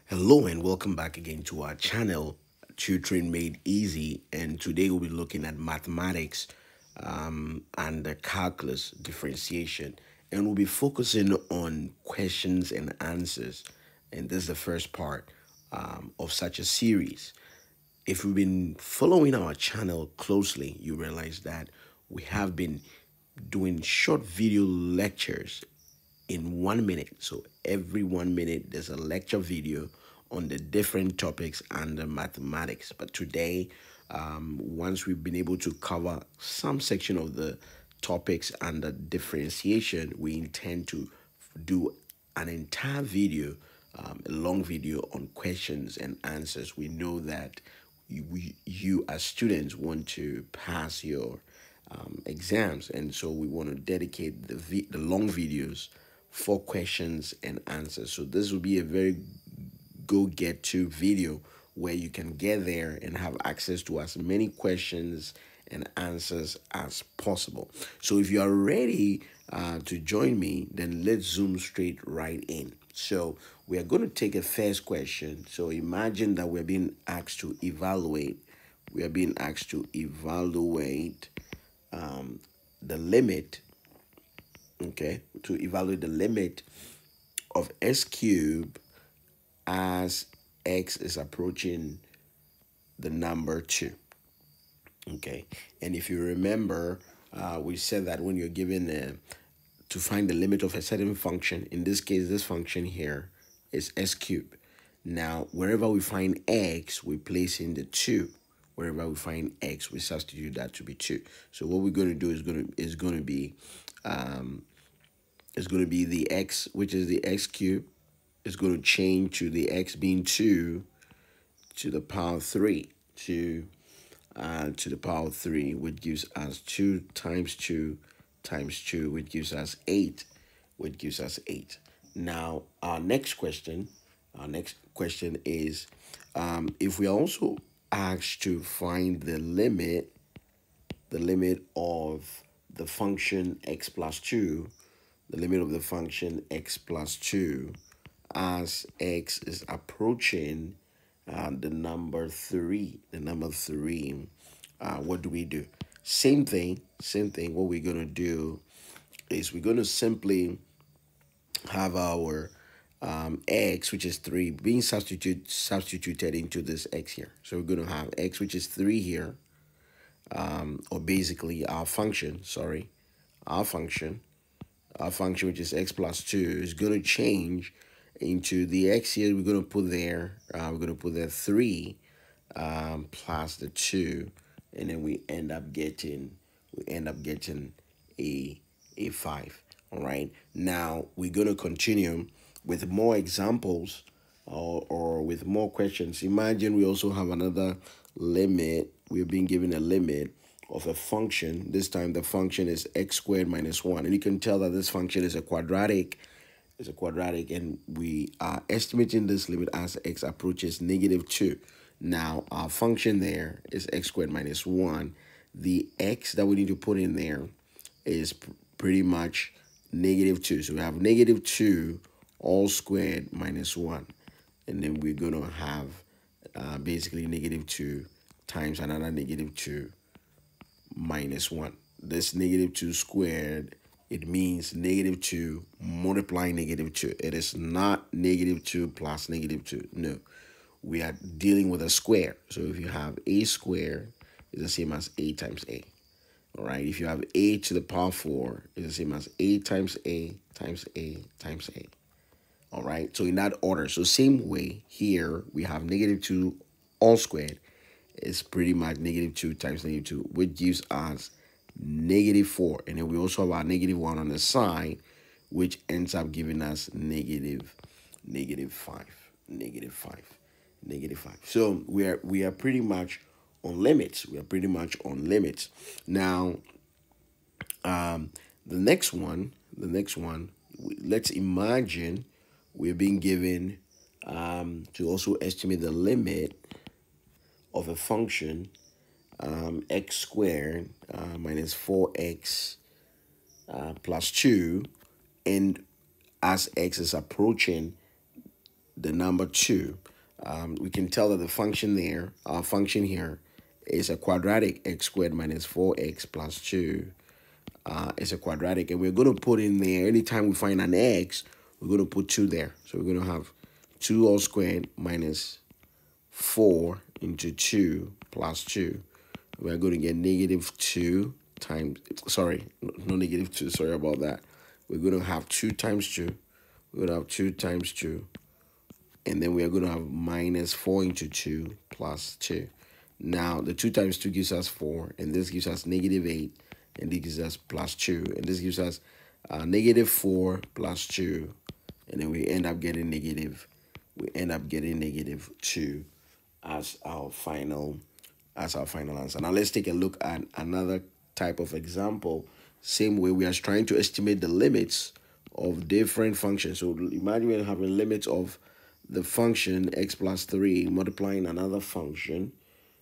Hello and welcome back again to our channel, Tutoring Made Easy. And today we'll be looking at mathematics and the calculus differentiation. And we'll be focusing on questions and answers. And this is the first part of such a series. If you've been following our channel closely, you realize that we have been doing short video lectures in 1 minute. So every 1 minute, there's a lecture video on the different topics under mathematics. But today, once we've been able to cover some section of the topics under differentiation, we intend to do an entire video, a long video on questions and answers. We know that you as students want to pass your exams, and so we want to dedicate the long videos for questions and answers. So this will be a very go get to video where you can get there and have access to as many questions and answers as possible. So if you are ready to join me, then let's zoom straight right in. So we are going to take a first question. So imagine that we're being asked to evaluate. We are being asked to evaluate the limit, okay, to evaluate the limit of x cubed as x is approaching the number 2. Okay, and if you remember, we said that when you're given to find the limit of a certain function, in this case, this function here is x cubed. Now, wherever we find x, we place in the 2. Wherever we find x, we substitute that to be 2. So what we're going to do is going to be the x, which is the x cubed, is going to change to the x being 2 to the power 3 to the power 3, which gives us 2 times 2 times 2, which gives us 8, which gives us 8. Now, our next question is, if we are also asked to find the limit of the function x plus 2, the limit of the function x plus 2 as x is approaching the number 3, what do we do? Same thing. What we're going to do is we're going to simply have our x, which is 3, being substituted into this x here. So we're going to have x, which is 3 here, or basically our function, our function, which is x plus 2, is going to change into the x here. We're going to put there, 3 plus the 2, and then we end up getting a 5. All right, now we're going to continue with more examples, or with more questions. Imagine we also have another limit. We're being given a limit of a function. This time the function is x squared minus 1, and you can tell that this function is a quadratic. And we are estimating this limit as x approaches -2. Now our function there is x squared minus 1. The x that we need to put in there is pretty much -2. So we have -2 all squared minus 1. And then we're going to have basically -2 times another -2 minus 1. This -2 squared, it means -2 multiplying -2. It is not -2 plus -2. No, we are dealing with a square. So if you have a squared, it's the same as a times a. All right, if you have a to the power 4, it's the same as a times a times a times a. All right, so in that order. So same way here, we have -2 all squared. It's pretty much -2 times -2, which gives us -4. And then we also have our -1 on the side, which ends up giving us -5. So we are pretty much on limits. Now, the next one, let's imagine we're being given to also estimate the limit of a function x squared minus 4x plus 2, and as x is approaching the number 2, we can tell that the function there, our function here, is a quadratic. X squared minus 4x plus 2 is a quadratic, and we're going to put in there, anytime we find an x, we're going to put 2 there. So we're going to have 2 all squared minus 4 into 2 plus 2. We're going to get negative 2 times, sorry, no negative 2, sorry about that. We're going to have 2 times 2. We're going to have 2 times 2. And then we are going to have minus 4 into 2 plus 2. Now, the 2 times 2 gives us 4, and this gives us negative 8, and this gives us plus 2, and this gives us negative 4 plus 2, and then we end up getting negative 2 as our final answer. Now let's take a look at another type of example. Same way, we are trying to estimate the limits of different functions. So imagine we have a limit of the function x plus 3 multiplying another function,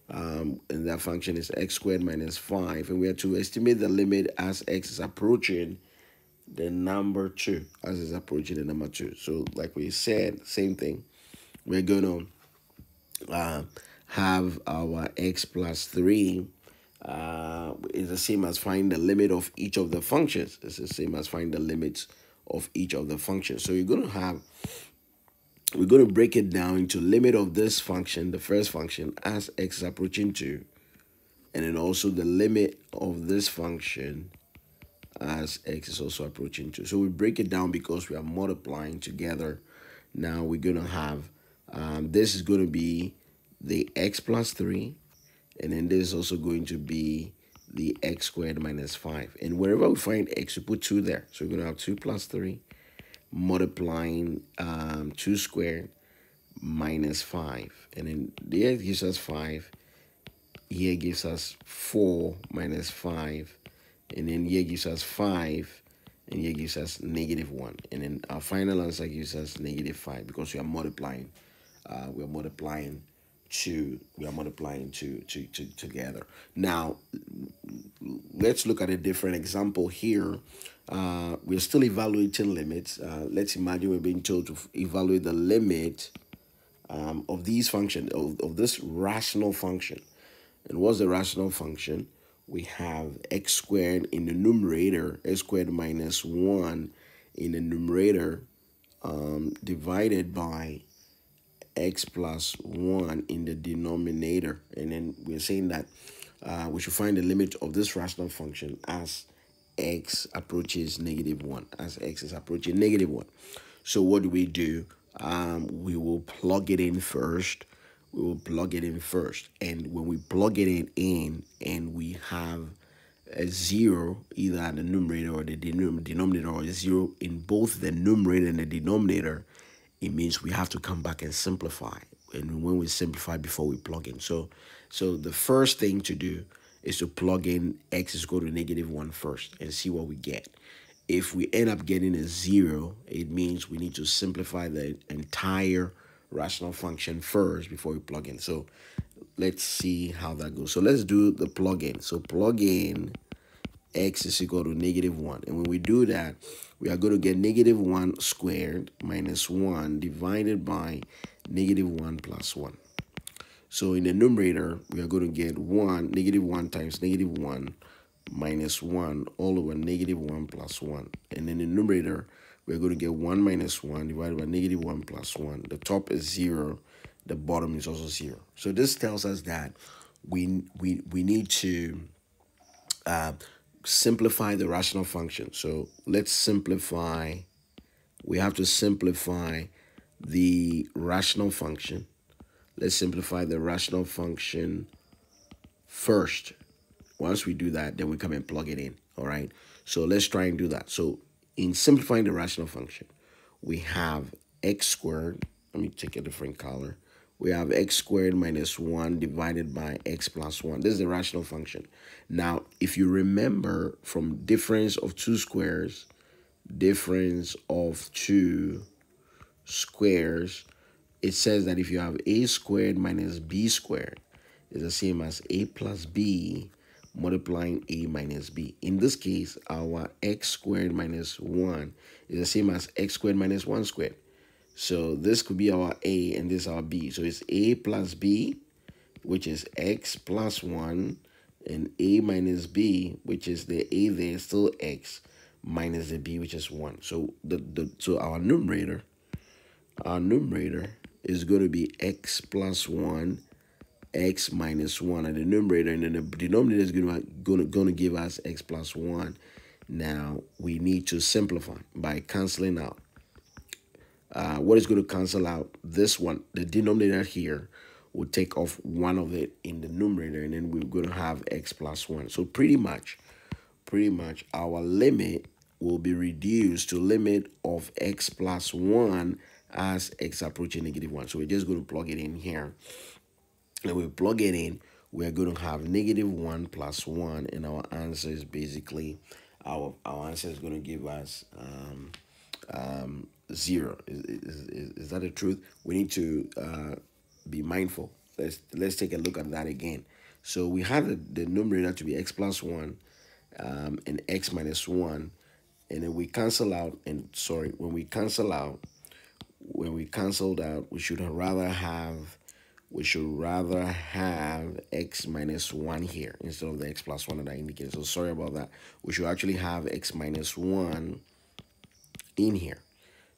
and that function is x squared minus 5, and we have to estimate the limit as x is approaching the number 2, So like we said, same thing, we're going to have our x plus 3 is the same as find the limit of each of the functions. It's the same as find the limits of each of the functions. So we're going to break it down into limit of this function, the first function, as x is approaching 2, and then also the limit of this function as x is also approaching 2. So we break it down because we are multiplying together. Now we're going to have, this is going to be the x plus 3, and then this is also going to be the x squared minus 5. And wherever we find x, we put 2 there. So we're going to have 2 plus 3 multiplying 2 squared minus 5. And then there gives us 5. Here gives us 4 minus 5. And then here gives us 5. And here gives us negative 1. And then our final answer gives us negative 5 because we are multiplying. We are multiplying together. Now let's look at a different example here. We're still evaluating limits. Let's imagine we're being told to evaluate the limit of these functions, of this rational function. And what's the rational function? We have x squared in the numerator, x squared minus 1 in the numerator, divided by x plus 1 in the denominator. And then we're saying that we should find the limit of this rational function as x approaches negative 1, as x is approaching negative 1. So what do? We will plug it in first. And when we plug it in and we have a 0 either in the numerator or the denominator, or a 0 in both the numerator and the denominator, it means we have to come back and simplify. And when we simplify before we plug in, so the first thing to do is to plug in x is equal to negative 1 first and see what we get. If we end up getting a 0, it means we need to simplify the entire rational function first before we plug in. So let's see how that goes. So let's do the plug in. So plug in x is equal to negative 1. And when we do that, we are going to get negative 1 squared minus 1 divided by negative 1 plus 1. So in the numerator, we are going to get negative 1 times negative 1 minus 1 all over negative 1 plus 1. And in the numerator, we're going to get 1 minus 1 divided by negative 1 plus 1. The top is 0. The bottom is also 0. So this tells us that we need to simplify the rational function. So let's simplify. We have to simplify the rational function. Let's simplify the rational function first. Once we do that, then we come and plug it in. All right. So let's try and do that. So in simplifying the rational function, we have x squared. Let me take a different color. We have x squared minus 1 divided by x plus 1. This is the rational function. Now, if you remember from difference of two squares, it says that if you have a squared minus b squared, is the same as a plus b multiplying a minus b. In this case, our x squared minus 1 is the same as x squared minus 1 squared. So this could be our A and this our B. So it's A plus B, which is X plus 1, and A minus B, which is the A there, still X, minus the B, which is 1. So so our numerator is going to be X plus 1, X minus 1 at the numerator, and then the denominator is going to give us X plus 1. Now we need to simplify by canceling out. What is going to cancel out? This one, the denominator here, will take off one of it in the numerator, and then we're going to have X plus 1. So pretty much our limit will be reduced to limit of X plus 1 as X approaching negative 1. So we're just going to plug it in here. And we plug it in, we're going to have negative 1 plus 1, and our answer is basically, our answer is going to give us 0. Is that the truth? We need to be mindful. Let's take a look at that again. So we have the numerator to be X plus 1 and X minus 1, and then we cancel out, and sorry, when we canceled out, we should rather have X minus 1 here instead of the X plus 1 that I indicated. So sorry about that. We should actually have X minus 1 in here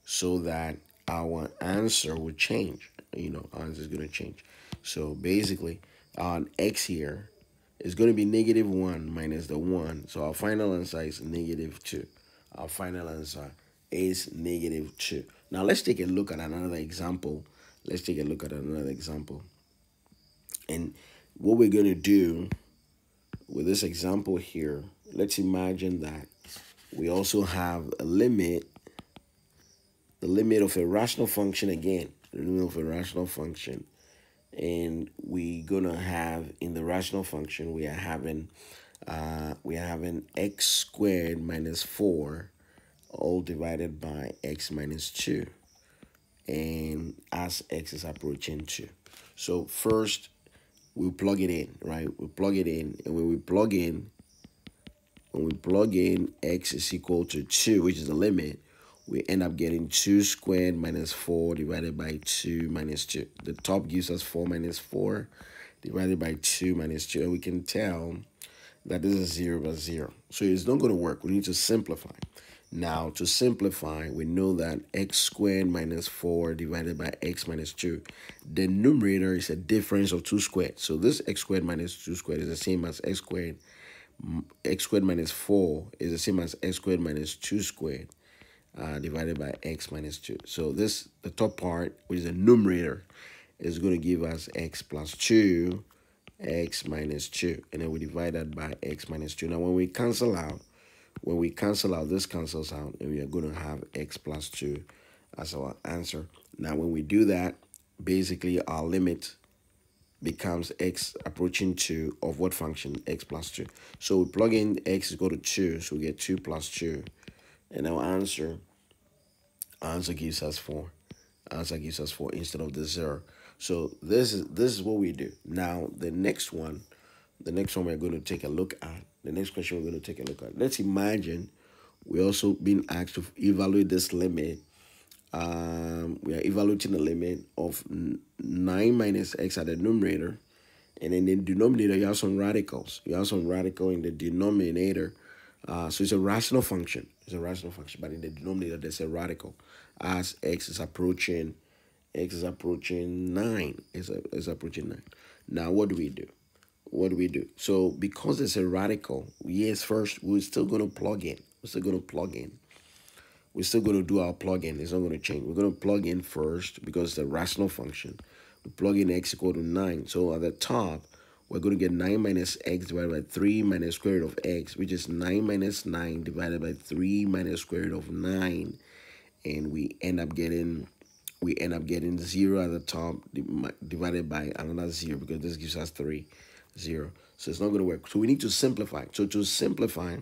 so that our answer would change. Our answer is going to change. So basically, our X here is going to be negative 1 minus the 1. So our final answer is negative 2. Our final answer is negative 2. Now let's take a look at another example. And what we're going to do with this example here, let's imagine that we also have a limit, the limit of a rational function again, the limit of a rational function. And we're going to have in the rational function, we are having x squared minus 4 all divided by x minus 2, and as x is approaching 2. So first we plug it in, right? We plug it in, and when we plug in x is equal to 2, which is the limit, we end up getting 2 squared minus 4 divided by 2 minus 2. The top gives us 4 minus 4 divided by 2 minus 2, and we can tell that this is 0 by 0. So it's not going to work. We need to simplify. Now, to simplify, we know that x squared minus 4 divided by x minus 2. The numerator is a difference of 2 squared. So this x squared minus 2 squared is the same as x squared. X squared minus 4 is the same as x squared minus 2 squared divided by x minus 2. So this, the top part, which is the numerator, is going to give us x plus 2, x minus 2. And then we divide that by x minus 2. Now, when we cancel out, this cancels out, and we are going to have x plus 2 as our answer. Now, when we do that, basically our limit becomes x approaching 2 of what function? X plus 2. So we plug in x is equal to 2, so we get 2 plus 2. And our answer gives us 4. Answer gives us 4 instead of the 0. So this is what we do. Now, the next one we're going to take a look at. The next question we're going to take a look at. Let's imagine we're also being asked to evaluate this limit. We are evaluating the limit of 9 minus x at the numerator. And in the denominator, you have some radicals. You have some radical in the denominator. So it's a rational function. It's a rational function. But in the denominator, there's a radical. As x is approaching 9. It's approaching 9. Now, what do we do? So because it's a radical, yes, first we're still going to plug in. We're still going to do our plug-in. It's not going to change. We're going to plug in first because it's a rational function. We plug in x equal to 9. So at the top, we're going to get 9 minus x divided by 3 minus square root of x, which is 9 minus 9 divided by 3 minus square root of 9. And we end up getting 0 at the top divided by another 0 because this gives us 3. 0. So it's not going to work. So we need to simplify. So to simplify,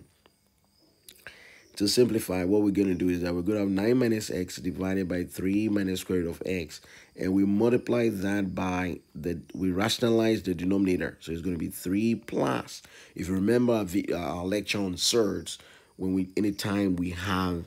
what we're going to do is that we're going to have 9 minus x divided by 3 minus square root of x. And we multiply that by we rationalize the denominator. So it's going to be 3 plus. If you remember our lecture on surds, anytime we have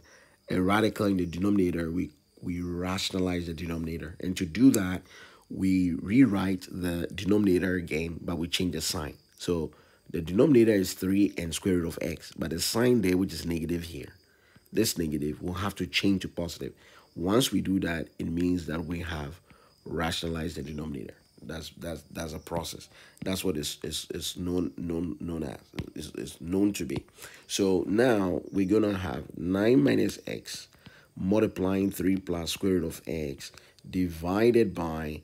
a radical in the denominator, we we rationalize the denominator. And to do that, we rewrite the denominator again, but we change the sign. So the denominator is 3 and square root of x, but the sign there, which is negative here, this negative will have to change to positive. Once we do that, it means that we have rationalized the denominator. That's a process. That's what is known as is known to be. So now we're gonna have 9 minus x multiplying 3 plus square root of x divided by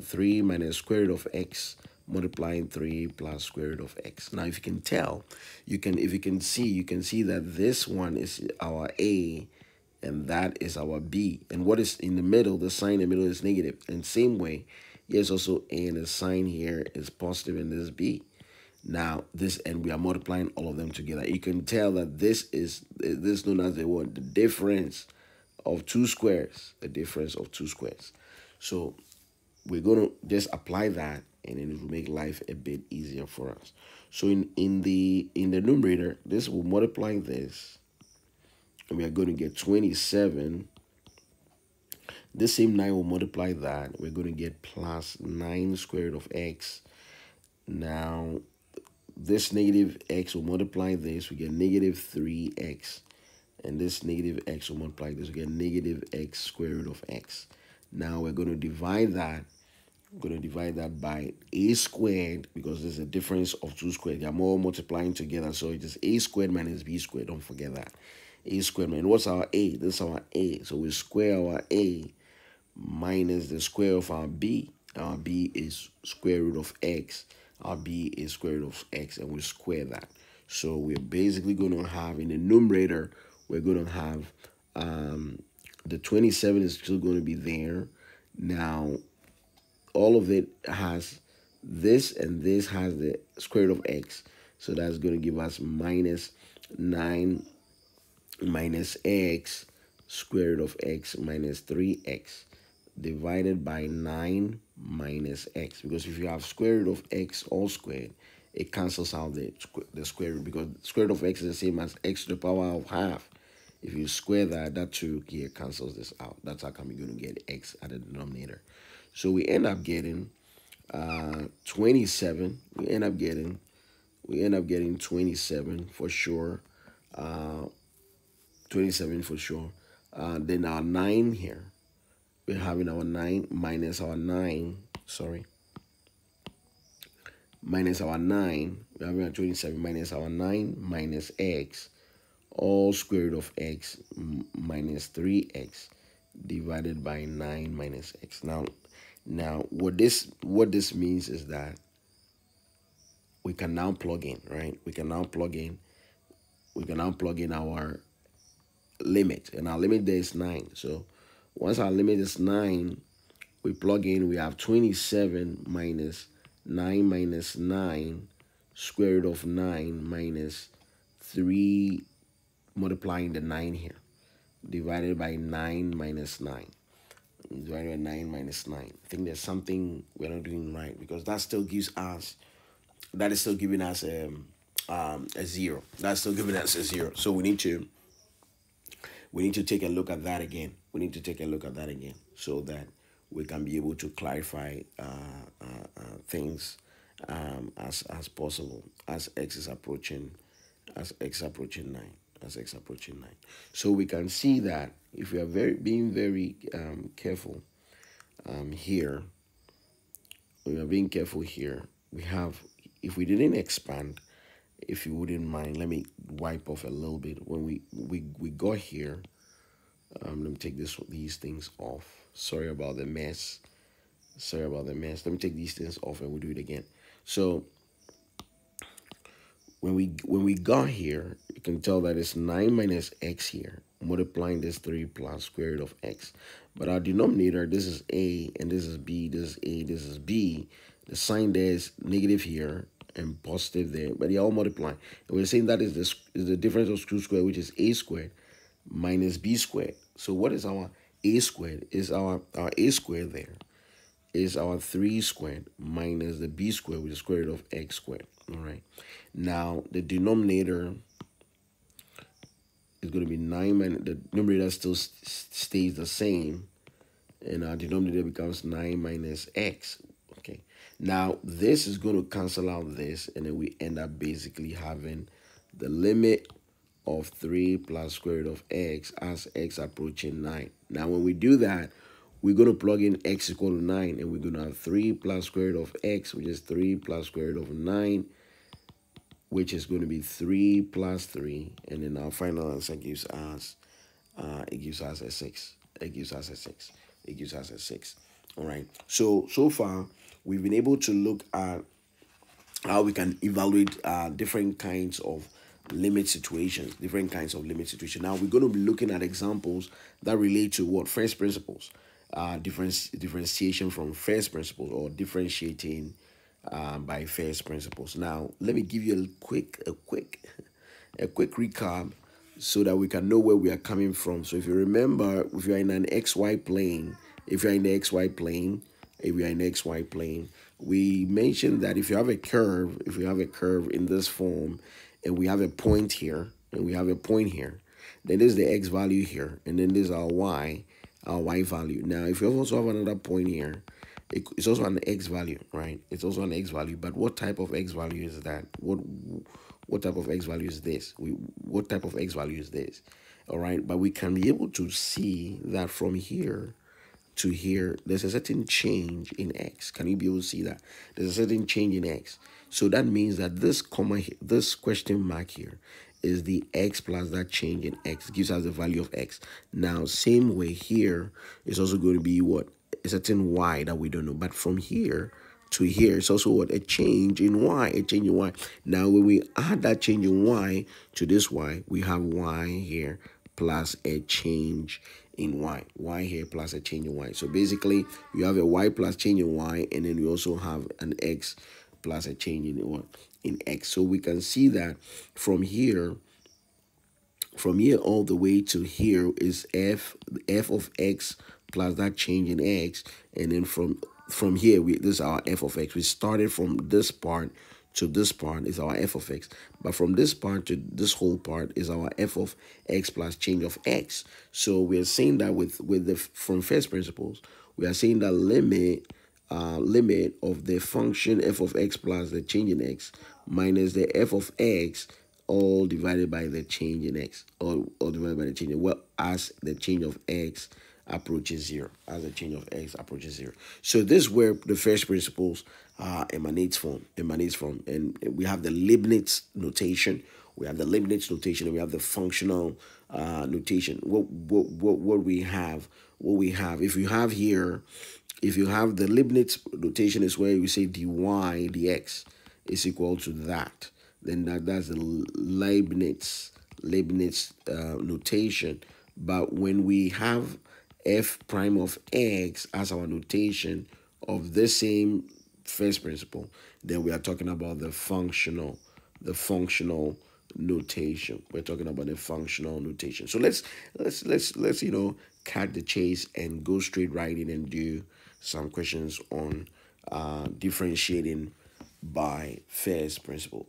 3 minus square root of x multiplying 3 plus square root of x. Now, if you can tell, if you can see that this one is our a and that is our b. And what is in the middle, the sign in the middle is negative. And same way, here's also a and the sign here is positive and this b. Now, this, and we are multiplying all of them together. You can tell that this is known as the what? The difference of two squares. The difference of two squares. So we're going to just apply that, and then it will make life a bit easier for us. So in the numerator, this will multiply this, and we are going to get 27. This same 9 will multiply that. We're going to get plus 9 square root of x. Now, this negative x will multiply this. We get negative 3x. And this negative x will multiply this. We get negative x square root of x. Now, we're going to divide that. We're going to divide that by a squared, because there's a difference of two squared. They're more multiplying together. So it is a squared minus b squared. Don't forget that. A squared. And what's our a? This is our a. So we square our a minus the square of our b. Our b is square root of x. Our b is square root of x, and we square that. So we're basically going to have, in the numerator, we're going to have the 27 is still going to be there. Now, all of it has this, and this has the square root of x. So that's going to give us minus 9 minus x square root of x minus 3x divided by 9 minus x. Because if you have square root of x all squared, it cancels out the square root, because square root of x is the same as x to the power of half. If you square that, that 2 here cancels this out. That's how come you're going to get x at the denominator. So we end up getting 27. We end up getting 27 for sure. 27 for sure. Then our 9 here. We're having our 9 minus our 9. Sorry. Minus our 9. We're having our 27 minus our 9 minus x. All square root of x minus 3x divided by 9 minus x. Now what this means is that we can now plug in, right? We can now plug in our limit, and our limit there is 9. So once our limit is 9, we plug in, we have 27 minus 9 minus 9 square root of 9 minus 3 multiplying the 9 here divided by 9 minus 9. Divided by 9 minus 9. I think there's something we're not doing right, because that still gives us, that is still giving us a 0. That's still giving us a 0. So we need to take a look at that again. We need to take a look at that again, so that we can be able to clarify things as possible as x is approaching 9. As x approaching 9. So we can see that if we are being very careful here, we are being careful here. We have, if we didn't expand, if you wouldn't mind, let me wipe off a little bit. When we got here, let me take these things off. Sorry about the mess. Let me take these things off and we'll do it again. So when we got here, you can tell that it's 9 minus x here, multiplying this 3 plus square root of x. But our denominator, this is a, and this is b, this is a, this is b. The sign there is negative here and positive there, but they all multiply. And we're saying that is the difference of 2 squared, which is a squared minus b squared. So what is our a squared? Is our a squared there is our 3 squared minus the b squared, which is square root of x squared. All right. Now the denominator is going to be 9 minus, the numerator still stays the same, and our denominator becomes 9 minus x. Okay, now this is going to cancel out this, and then we end up basically having the limit of 3 plus square root of x as x approaching 9. Now when we do that, we're going to plug in x equal to 9, and we're going to have 3 plus square root of x, which is 3 plus square root of 9, which is going to be 3 plus 3, and then our final answer gives us a 6. It gives us a 6. It gives us a 6. All right. So far, we've been able to look at how we can evaluate different kinds of limit situations, Now we're going to be looking at examples that relate to what? First principles, differentiation from first principles, or differentiating by first principles. Now let me give you a quick recap so that we can know where we are coming from. So if you remember, if you're in an XY plane, if you're in the XY plane, if we are in XY plane, we mentioned that if you have a curve, in this form, and we have a point here, then there's the x value here, and then there's our y value. Now, if you also have another point here, it's also an x value, right? It's also an x value, but what type of x value is that? What type of x value is this? What type of x value is this? All right, but we can be able to see that from here to here, there's a certain change in x. Can you be able to see that? There's a certain change in x. So that means that this comma, this question mark here, is the x plus that change in x. It gives us the value of x. Now, same way here is also going to be what? A certain y that we don't know. But from here to here, it's also what? A change in y. Now, when we add that change in y to this y, we have y here plus a change in y here plus a change in y. So basically, you have a y plus change in y, and then we also have an x plus a change in x. So we can see that from here all the way to here is f of x plus that change in x, and then from here, this is our f of x. We started from this part to this part is our f of x, but from this part to this whole part is our f of x plus change of x. So we are saying that from first principles, we are saying that limit of the function f of x plus the change in x minus the f of x, all divided by the change in x, all divided by the change in, well, as the change of x approaches 0, So this is where the first principles emanates from, and we have the Leibniz notation. And we have the functional notation. What we have, if you have the Leibniz notation, is where you say dy dx is equal to that. Then that's the Leibniz notation. But when we have f prime of x as our notation of the same first principle, then we are talking about the functional notation. We're talking about the functional notation. So let's cut the chase and go straight right in and do some questions on differentiating by first principle.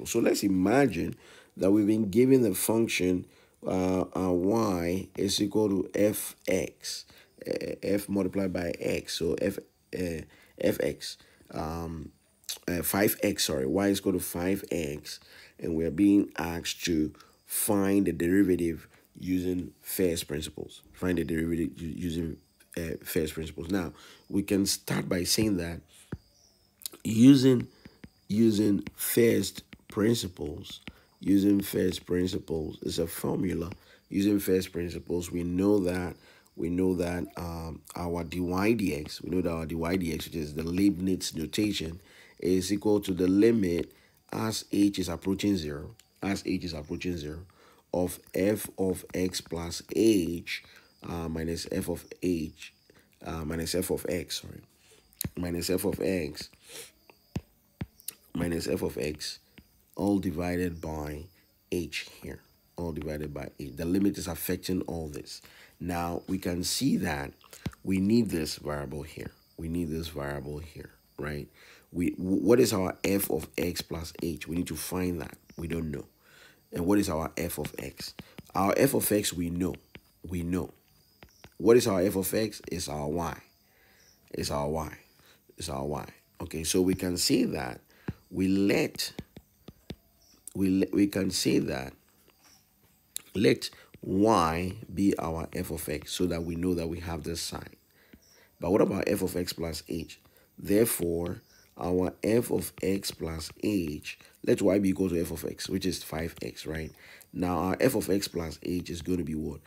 So let's imagine that we've been given the function y is equal to fx, f multiplied by x. So fx, 5x, sorry, y is equal to 5x, and we are being asked to find the derivative using first principles. Now, we can start by saying that using first principles is a formula. Using first principles, we know that our dy dx, which is the Leibniz notation, is equal to the limit as h is approaching 0, of f of x plus h minus f of x, minus f of x, all divided by h here, The limit is affecting all this. Now we can see that we need this variable here. Right? What is our f of x plus h? We need to find that. We don't know. And what is our f of x? Our f of x, we know. We know. What is our f of x? It's our y. It's our y. It's our y. Okay, so we can say that we can say that let y be our f of x so that we know that we have this sign. But what about f of x plus h? Therefore, our f of x plus h, let y be equal to f of x, which is 5x, right? Now, our f of x plus h is going to be what?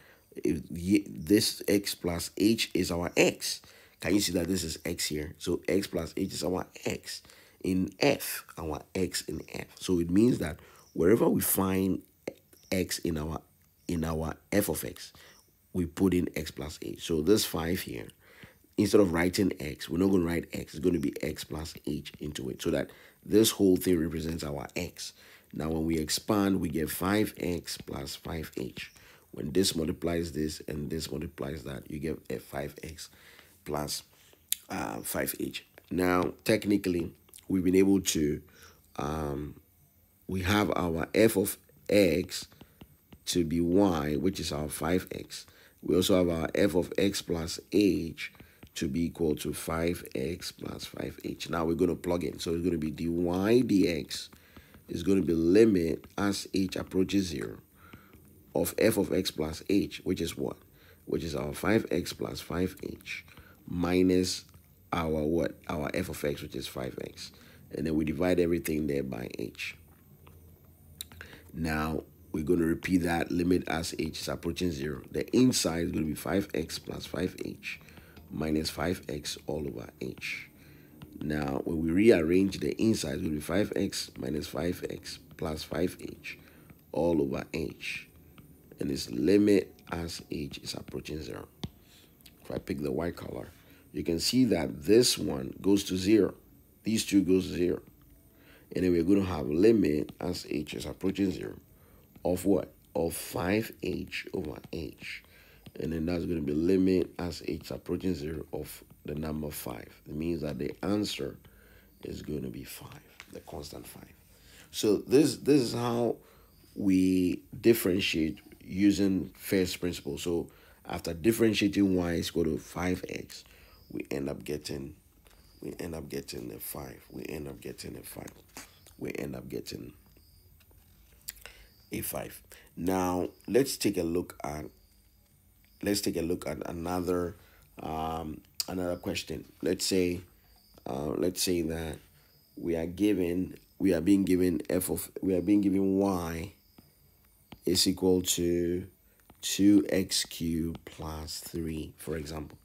This x plus h is our x. Can you see that this is x here? So x plus h is our x in f, our x in f. So it means that wherever we find x in our f of x, we put in x plus h. So this 5 here, instead of writing x, we're not going to write x. It's going to be x plus h into it, so that this whole thing represents our x. Now, when we expand, we get 5x plus 5h. When this multiplies this and this multiplies that, you get a 5x plus 5h. Now, technically, we've been able to, we have our f of x to be y, which is our 5x. We also have our f of x plus h to be equal to 5x plus 5h. Now we're going to plug in. So it's going to be dy dx is going to be limit as h approaches 0 of f of x plus h, which is what? Which is our 5x plus 5h minus our what? Our f of x, which is 5x. And then we divide everything there by h. Now, we're going to repeat that limit as h is approaching 0. The inside is going to be 5x plus 5h minus 5x all over h. Now, when we rearrange the inside, it's going to be 5x minus 5x plus 5h all over h. And it's limit as h is approaching 0. If I pick the white color, you can see that this one goes to 0. These two goes to 0. And then we're going to have limit as h is approaching 0 of what? Of 5h over h. And then that's going to be limit as h is approaching 0 of the number 5. It means that the answer is going to be 5, the constant 5. So this is how we differentiate using first principle. So after differentiating y is equal to 5x, we end up getting a 5. We end up getting a 5. We end up getting a 5. Now let's take a look at another another question. Let's say that we are being given y is equal to 2x cubed plus 3, for example.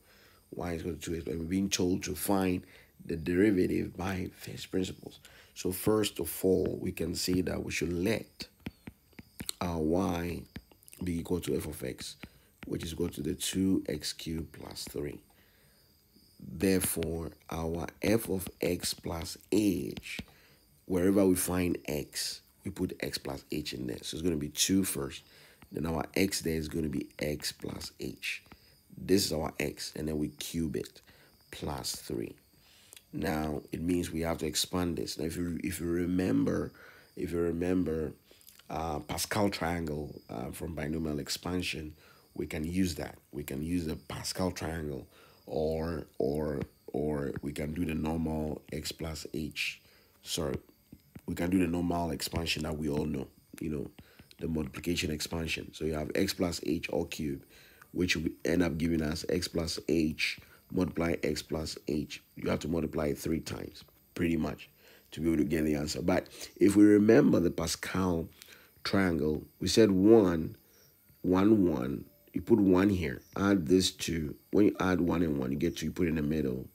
Y is equal to 2x, but we're being told to find the derivative by first principles. So first of all, we can say that we should let our y be equal to f of x, which is equal to the 2x cubed plus 3. Therefore, our f of x plus h, wherever we find x, we put x plus h in there. So it's going to be 2 first. Then our x there is going to be x plus h. This is our x, and then we cube it plus 3. Now it means we have to expand this. Now, if you remember Pascal triangle from binomial expansion, we can use that. We can use the Pascal triangle, or we can do the normal x plus h. Sorry, we can do the normal expansion that we all know. The multiplication expansion. So you have x plus h all cubed, which will end up giving us x plus h multiply x plus h. You have to multiply it 3 times, pretty much, to be able to get the answer. But if we remember the Pascal triangle, we said 1, 1, 1. You put 1 here. Add this 2. When you add 1 and 1, you get 2. You put it in the middle,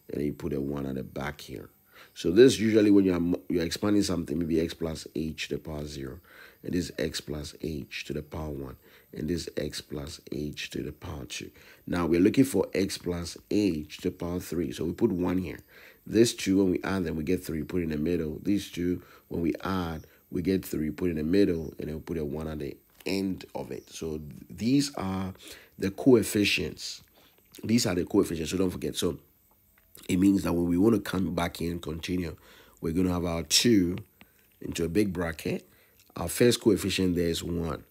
and then you put a 1 at the back here. So this usually when you're expanding something, maybe x plus h to the power 0, and this x plus h to the power 1, and this x plus h to the power 2. Now we're looking for x plus h to the power 3. So we put 1 here. This 2, when we add them, we get 3, put in the middle. These 2, when we add, we get 3, put in the middle, and then we put a 1 at the end of it. So these are the coefficients. So don't forget. So it means that when we want to come back in and continue, we're going to have our 2 into a big bracket, Our first coefficient there is 1,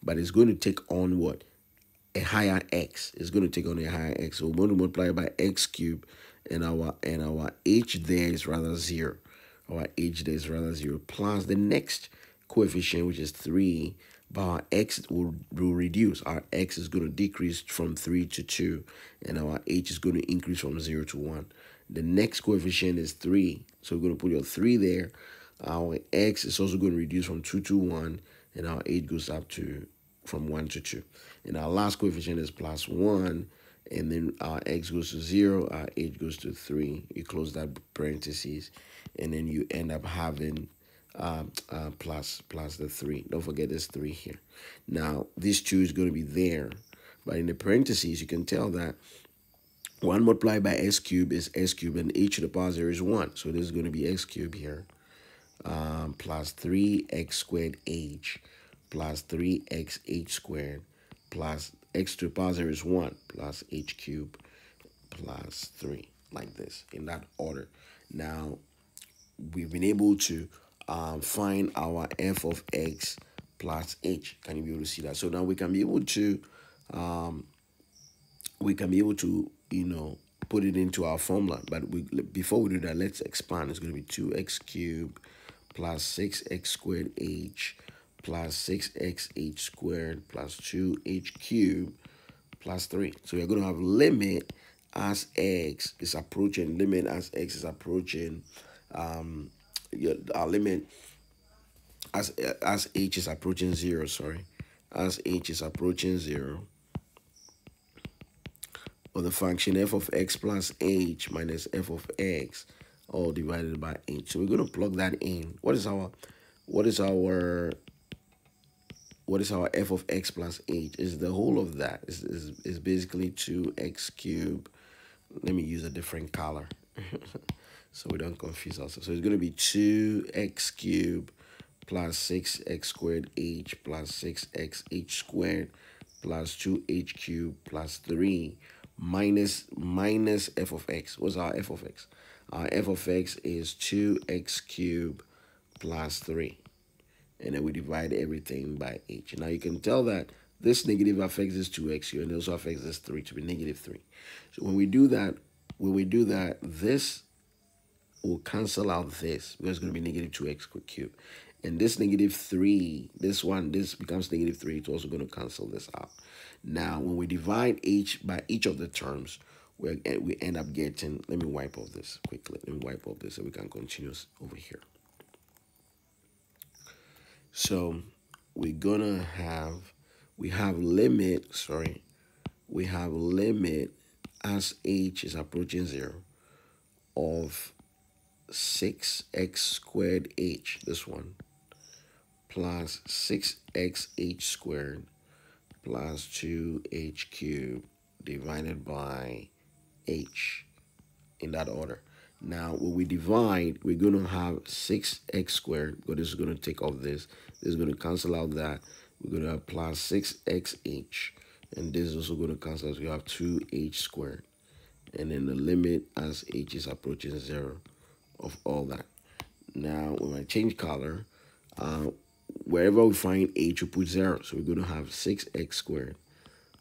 but it's going to take on what? A higher x. It's going to take on a higher x. So we're going to multiply by x cubed, and our h there is rather 0. Our h there is rather 0, plus the next coefficient, which is 3, but our x will reduce. Our x is going to decrease from 3 to 2, and our h is going to increase from 0 to 1. The next coefficient is 3, so we're going to put your 3 there. Our x is also going to reduce from 2 to 1, and our h goes up to from 1 to 2. And our last coefficient is plus 1, and then our x goes to 0, our h goes to 3. You close that parentheses, and then you end up having plus the 3. Don't forget this 3 here. Now, this 2 is going to be there, but in the parentheses, you can tell that 1 multiplied by x cubed is x cubed, and h to the power 0 is 1. So this is going to be x cubed here, plus 3x squared h, plus 3xh squared, plus x to the power 0 is 1, plus h cubed, plus 3, like this, in that order. Now, we've been able to find our f of x plus h. Can you be able to see that? So now we can be able to put it into our formula. But before we do that, let's expand. It's going to be 2x cubed plus 6x squared h plus 6xh squared plus 2h cubed plus 3. So we're going to have limit as x is approaching, our limit as h is approaching 0, as h is approaching 0, or the function f of x plus h minus f of x all divided by h. So we're going to plug that in. What is our f of x plus h? Is the whole of that is basically 2x cubed. Let me use a different color so we don't confuse ourselves. So it's going to be 2x cubed plus 6x squared h plus 6xh squared plus 2h cubed plus 3 minus f of x. What's our f of x? Our f of x is 2x cubed plus 3. And then we divide everything by h. Now you can tell that this negative affects this 2x here, and it also affects this 3 to be negative 3. So when we do that, this will cancel out this, because it's going to be negative 2x cubed. And this negative 3, this becomes negative 3. It's also going to cancel this out. Now, when we divide h by each of the terms, we end up getting, let me wipe off this quickly. Let me wipe off this so we can continue over here. So we have limit as h is approaching 0 of 6x squared h, this one, plus 6xh squared plus 2h cubed divided by h, in that order. Now, when we divide, we're going to have 6x squared, but this is going to take off this. This is going to cancel out that. We're going to have plus 6xh, and this is also going to cancel out. So we have 2h squared. And then the limit as h is approaching 0 of all that. Now, when I change color, wherever we find h, we put 0. So we're going to have 6x squared.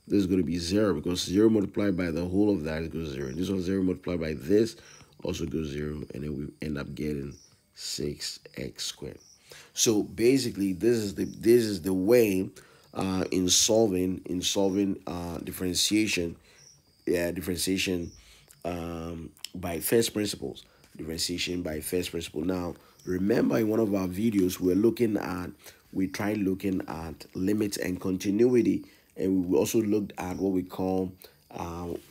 This is going to be 0, because 0 multiplied by the whole of that goes 0. This one 0 multiplied by this also goes 0, and then we end up getting 6x squared. So basically, this is the way in solving differentiation by first principles. Differentiation by first principle. Now, remember, in one of our videos, we tried looking at limits and continuity, and we also looked at what we call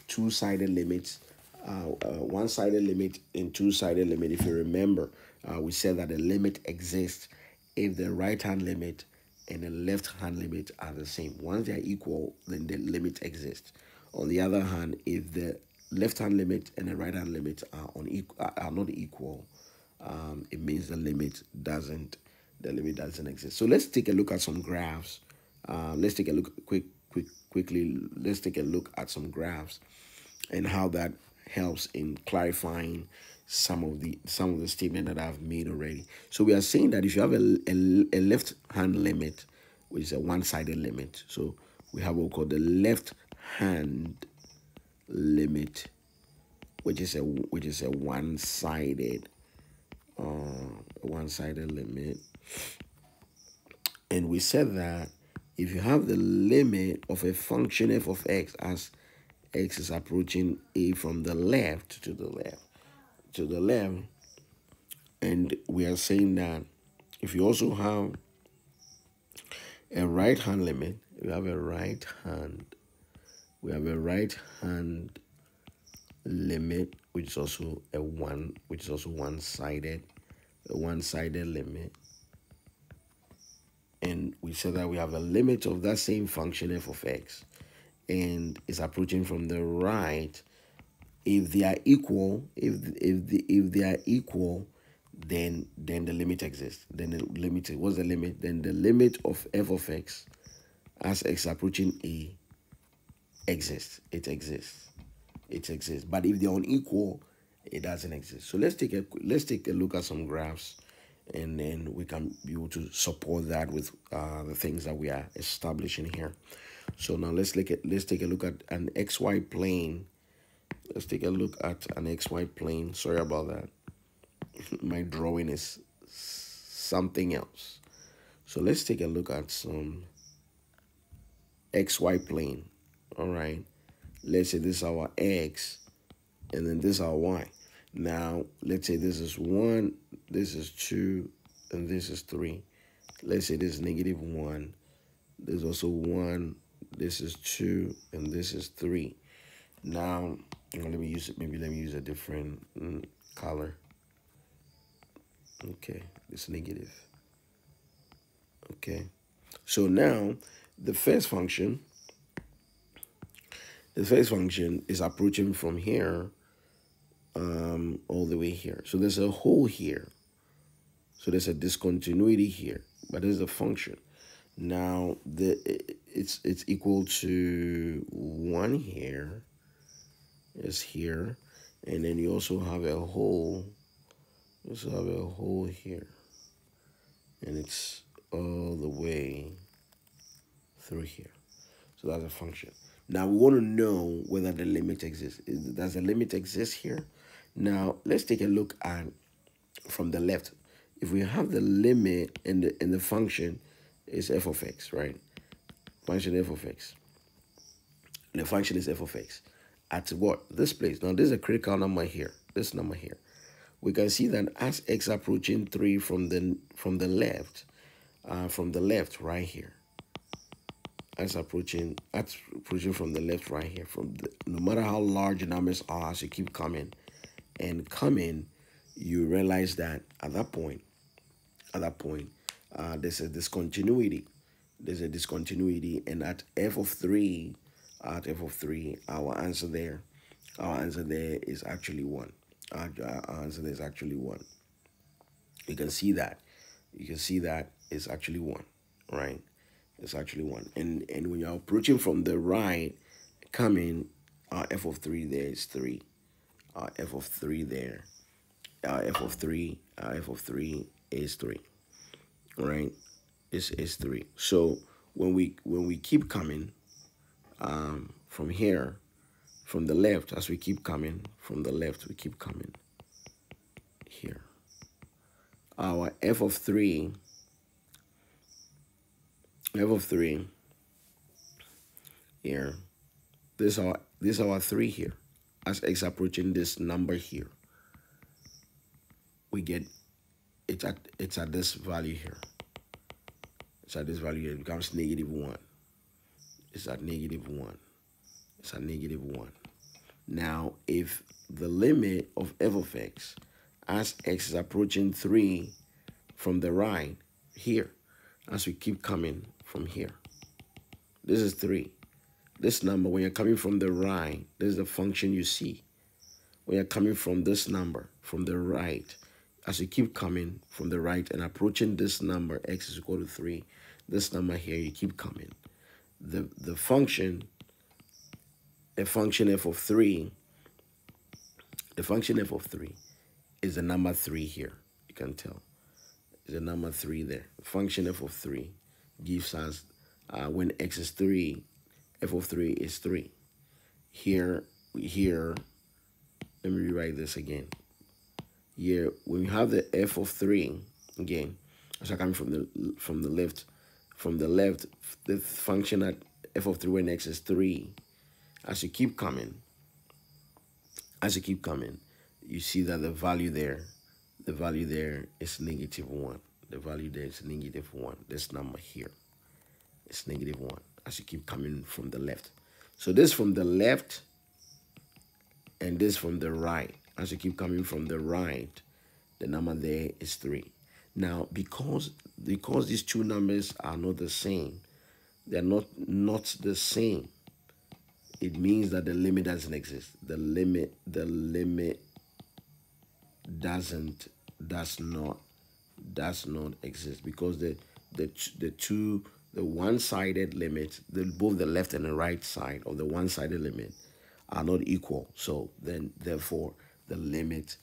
two-sided limits, one-sided limit and two-sided limit. If you remember, we said that a limit exists if the right-hand limit and the left-hand limit are the same. Once they are equal, then the limit exists. On the other hand, if the left-hand limit and the right-hand limit are not equal, it means the limit doesn't exist. So let's take a look at some graphs. Let's take a look quickly. Let's take a look at some graphs and how that helps in clarifying some of the statement that I've made already. So we are saying that if you have a left hand limit, which is a one-sided limit, so we have what we call the left hand limit, which is a one-sided limit. And we said that if you have the limit of a function f of x as x is approaching a from the left to the left, and we are saying that if you also have a right hand limit, we have a right hand limit, which is also one-sided, a one-sided limit. And we said that we have a limit of that same function f of x, and it's approaching from the right. If they are equal, if they are equal, then the limit exists. Then the limit, what's the limit? Then the limit of f of x as x approaching a exists. It exists. But if they're unequal, it doesn't exist. So let's take a look at some graphs, and then we can be able to support that with the things that we are establishing here. So now let's take a look at an xy plane. Let's take a look at an xy plane. Sorry about that. My drawing is something else. So let's take a look at some xy plane. All right. Let's say this is our x, and then this is our y. Now, let's say this is 1, this is 2, and this is 3. Let's say this is -1. There's also 1, this is 2, and this is 3. Now, let me use a different color. Okay, this negative. Okay, so now the first function is approaching from here all the way here. So there's a hole here. So there's a discontinuity here, but there's a function. Now it's equal to 1 here. Is here, and then you also have a hole. You also have a hole here, and it's all the way through here. So that's a function. Now we want to know whether the limit exists. Does the limit exist here? Now let's take a look at from the left. If we have the limit and the function is f of x, right? Function f of x. The function is f of x. At what? This place. Now, this is a critical number here. This number here. We can see that as x approaching 3 from the left right here. As approaching from the left right here. No matter how large the numbers are, as you keep coming and coming, you realize that at that point, there's a discontinuity. And at f of 3. Our answer there is actually 1. Our answer there is actually 1. You can see that it's actually 1, right? It's actually 1. And when you're approaching from the right, coming, our f of 3 there is 3. Our f of 3 there, our f of 3 is 3, right? Is 3. So when we keep coming from here, from the left, as we keep coming from the left, we keep coming here. Our f of 3 here. This is our 3 here. As x approaching this number here, we get it's at this value here. It's at this value here. It becomes -1. It's at -1. It's at -1. Now, if the limit of f of x as x is approaching 3 from the right here, as we keep coming from here, this is 3. This number, when you're coming from the right, this is the function you see. When you're coming from this number, from the right, as you keep coming from the right and approaching this number, x is equal to 3, this number here, you keep coming. The function f of 3 is the number 3 here. You can tell. The number 3 there. Function f of 3 gives us, when x is 3, f of 3 is 3. Here, let me rewrite this again. Here, when you have the f of 3, again, so coming from the left, the function at f of 3 when x is 3, as you keep coming, you see that the value there is -1. The value there is -1. This number here is -1 as you keep coming from the left. So this from the left and this from the right. As you keep coming from the right, the number there is 3. Now, because these two numbers are not the same, they're not the same, it means that the limit doesn't exist. The limit does not exist, because the one-sided limit, both the left and the right side of the one-sided limit are not equal. So then, therefore, the limit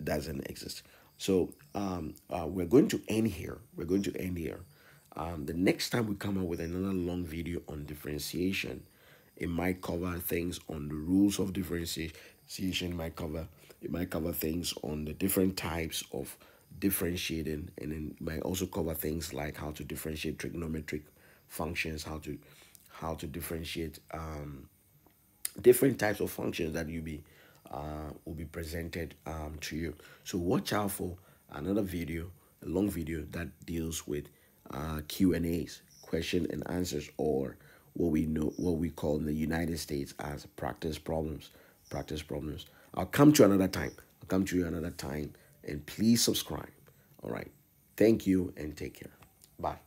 doesn't exist. So we're going to end here. The next time we come up with another long video on differentiation, it might cover things on the rules of differentiation. It might cover things on the different types of differentiating, and then it might also cover things like how to differentiate trigonometric functions, how to differentiate different types of functions that will be presented to you. So watch out for another video, a long video that deals with Q&As, question and answers, or what we call in the United States as practice problems. I'll come to you another time, and please subscribe. All right. Thank you and take care. Bye.